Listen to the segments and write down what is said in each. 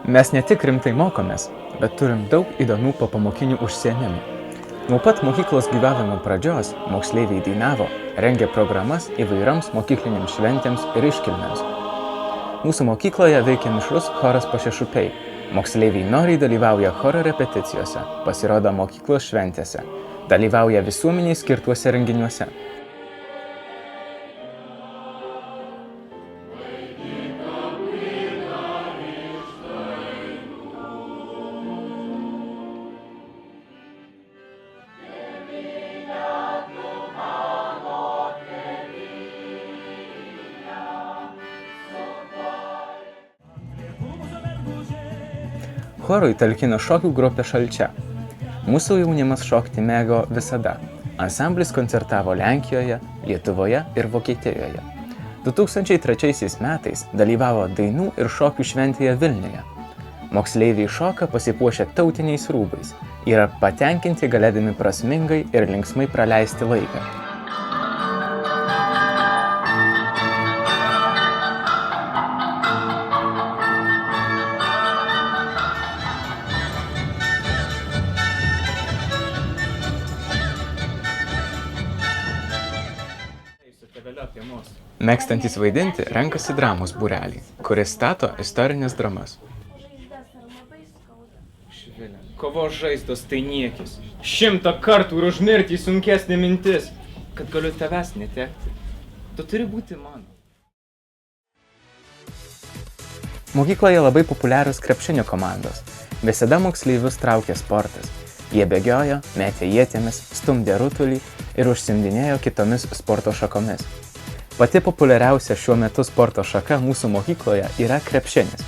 Mes ne tik rimtai mokomės, bet turim daug įdomių popamokinių užsiėmimų. Nuo pat mokyklos gyvavimo pradžios moksleiviai dainavo, rengė programas įvairioms mokyklinėms šventėms ir iškilmėms. Mūsų mokykloje veikia mišrus choras Pašešupiai. Moksleiviai noriai dalyvauja choro repeticijose, pasirodo mokyklos šventėse, dalyvauja visuomeniai skirtuose renginiuose. Chorui talkino šokių grupė Šalčia. Mūsų jaunimas šokti mėgo visada. Ansamblis koncertavo Lenkijoje, Lietuvoje ir Vokietijoje. 2003 metais dalyvavo dainų ir šokių šventėje Vilniuje. Moksleiviai šoka pasipuošę tautiniais rūbais, yra patenkinti galėdami prasmingai ir linksmai praleisti laiką. Mėgstantys vaidinti renkasi dramos būrelį, kuris stato istorinės dramas. Kovos žaizdos tai niekis. 100 kartų ir už mirtį sunkesnė mintis, kad galiu tavęs netekti. Tu turi būti mano. Mokykloje labai populiarios krepšinio komandos. Visada moksleivius traukia sportas. Jie bėgiojo, metė ietėmis, stumdė rutulį ir užsiimdinėjo kitomis sporto šakomis. Pati populiariausia šiuo metu sporto šaka mūsų mokykloje yra krepšinis.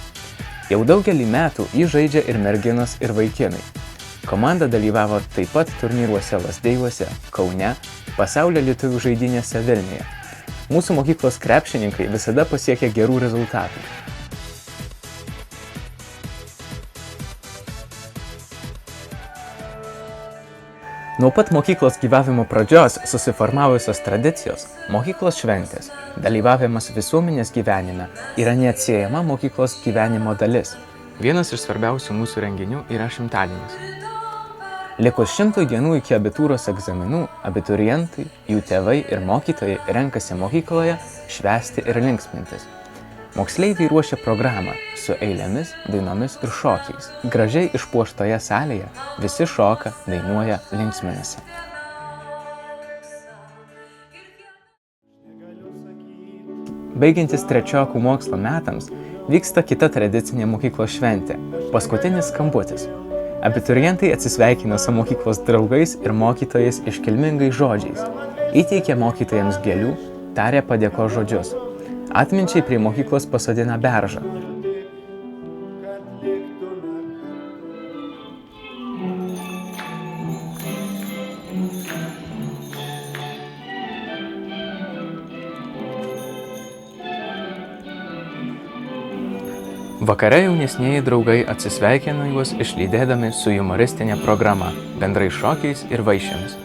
Jau daugelį metų jį žaidžia ir merginos, ir vaikinai. Komanda dalyvavo taip pat turnyruose Lazdėjuose, Kaune, pasaulio lietuvių žaidynėse Vilniuje. Mūsų mokyklos krepšininkai visada pasiekia gerų rezultatų. Nuo pat mokyklos gyvavimo pradžios susiformavusios tradicijos, mokyklos šventės, dalyvavimas visuomenės gyvenime yra neatsiejama mokyklos gyvenimo dalis. Vienas iš svarbiausių mūsų renginių yra šimtadienis. Likus 100 dienų iki abitūros egzaminų, abiturientai, jų tėvai ir mokytojai renkasi mokykloje švęsti ir linksmintis. Moksleiviai ruošia programą su eilėmis, dainomis ir šokiais. Gražiai išpuoštoje salėje visi šoka, dainuoja, linksminasi. Baigiantis trečiokų mokslo metams, vyksta kita tradicinė mokyklos šventė – paskutinis skambutis. Abiturientai atsisveikina su mokyklos draugais ir mokytojais iškilmingais žodžiais. Įteikia mokytojams gėlių, taria padėkos žodžius. Atminčiai prie mokyklos pasodina beržą. Vakare jaunesnieji draugai atsisveikina juos išlydėdami su humoristinė programa, bendrai šokiais ir vaišėmis.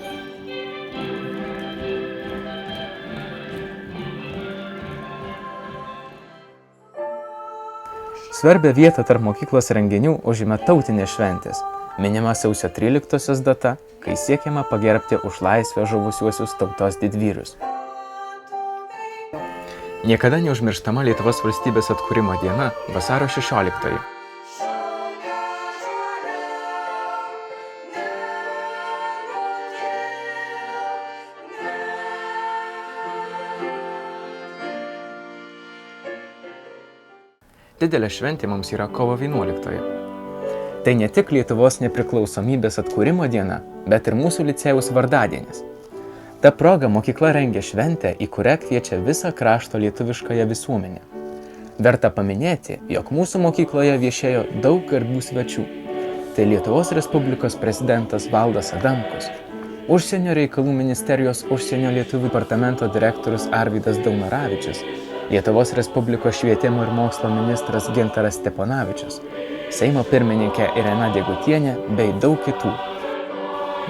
Svarbią vietą tarp mokyklos renginių užima tautinės šventės. Minima sausio 13 data, kai siekiama pagerbti už laisvę žuvusiuosius tautos didvyrius. Niekada neužmirštama Lietuvos valstybės atkūrimo diena – vasario 16. Didelė šventė mums yra kovo 11. Tai ne tik Lietuvos nepriklausomybės atkūrimo diena, bet ir mūsų licėjaus vardadienis. Ta proga mokykla rengia šventę, į kurią kviečia visą krašto lietuviškąją visuomenę. Verta paminėti, jog mūsų mokykloje viešėjo daug garbių svečių. Tai Lietuvos Respublikos prezidentas Valdas Adamkus, Užsienio reikalų ministerijos užsienio lietuvių departamento direktorius Arvydas Daunoravičius, Lietuvos Respublikos švietimo ir mokslo ministras Gintaras Steponavičius, Seimo pirmininkė Irena Degutienė bei daug kitų.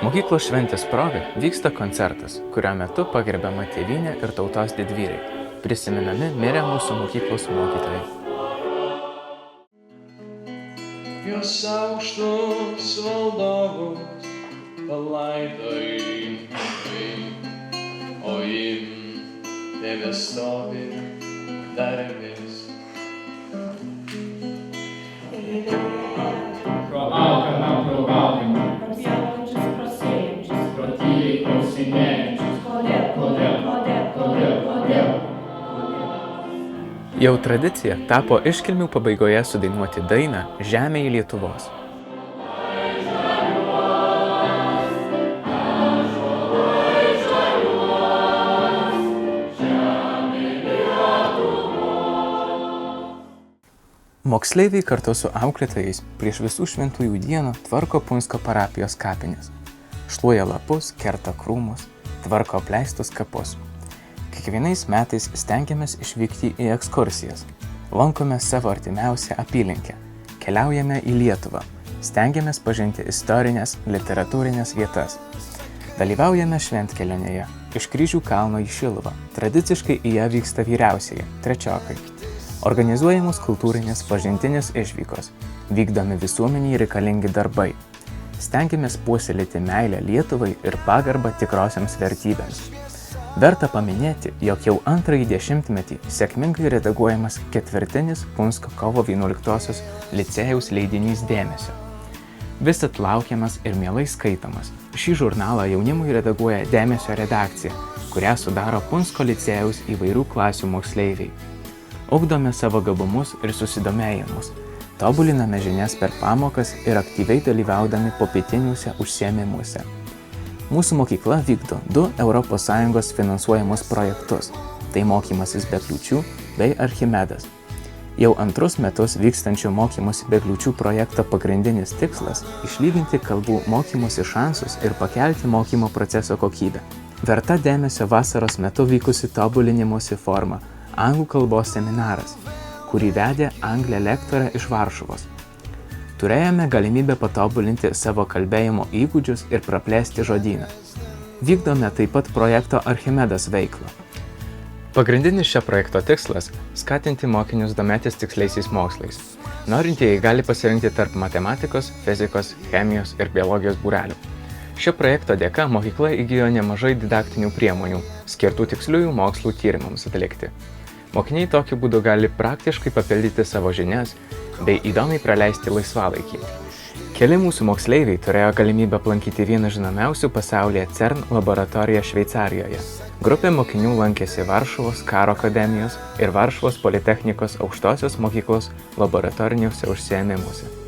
Mokyklos šventės proga vyksta koncertas, kurio metu pagerbiama tėvynė ir tautos didvyriai, prisimenami mirę mūsų mokyklos mokytojai. Jos aukštus valdovus palaidojai, o jin tebestovi dar vis. Pro alkaną, Sėjančius, prasėjančius, pro tyliai klausinėjančius. kodėl? Jau tradicija tapo iškilmių pabaigoje sudainuoti dainą Žemė į Lietuvos. Moksleiviai kartu su auklėtojais prieš visų šventųjų dieną tvarko Punsko parapijos kapines. Šluoja lapus, kerta krūmus, tvarko apleistus kapus. Kiekvienais metais stengiamės išvykti į ekskursijas. Lankome savo artimiausią apylinkę. Keliaujame į Lietuvą. Stengiamės pažinti istorinės, literatūrinės vietas. Dalyvaujame šventkelionėje. Iš Kryžių kalno į Šiluvą. Tradiciškai į ją vyksta vyriausieji, trečiokai. Organizuojamos kultūrinės pažintinės išvykos. Vykdomi visuomeniai reikalingi darbai. Stengiamės puoselėti meilę Lietuvai ir pagarbą tikrosiams vertybėms. Verta paminėti, jog jau antrąjį dešimtmetį sėkmingai redaguojamas ketvirtinis Punsko kovo 11-osios licėjaus leidinys Dėmesio. Visad laukiamas ir mielai skaitomas. Šį žurnalą jaunimui redaguoja Dėmesio redakcija, kurią sudaro Punsko licėjaus įvairių klasių moksleiviai. Ugdome savo gabumus ir susidomėjimus. Tobuliname žinias per pamokas ir aktyviai dalyvaudami popietiniuose užsiėmimuose. Mūsų mokykla vykdo 2 ES finansuojamus projektus – tai mokymasis be kliūčių bei Archimedas. Jau antrus metus vykstančio mokymosi be kliūčių projekto pagrindinis tikslas – išlyginti kalbų mokymosi šansus ir pakelti mokymo proceso kokybę. Verta dėmesio vasaros metu vykusi tobulinimosi forma – anglų kalbos seminaras, kurį vedė anglė lektorė iš Varšuvos. Turėjome galimybę patobulinti savo kalbėjimo įgūdžius ir praplėsti žodyną. Vykdome taip pat projekto Archimedas veiklą. Pagrindinis šio projekto tikslas – skatinti mokinius domėtis tiksliaisiais mokslais. Norintieji gali pasirinkti tarp matematikos, fizikos, chemijos ir biologijos būrelių. Šio projekto dėka mokykla įgijo nemažai didaktinių priemonių, skirtų tiksliųjų mokslų tyrimams atlikti. Mokiniai tokiu būdu gali praktiškai papildyti savo žinias bei įdomiai praleisti laisvalaikį. Keli mūsų moksleiviai turėjo galimybę aplankyti vieną žinomiausių pasaulyje CERN laboratoriją Šveicarijoje. Grupė mokinių lankėsi Varšuvos karo akademijos ir Varšuvos politechnikos aukštosios mokyklos laboratoriniuose užsiėmimuose.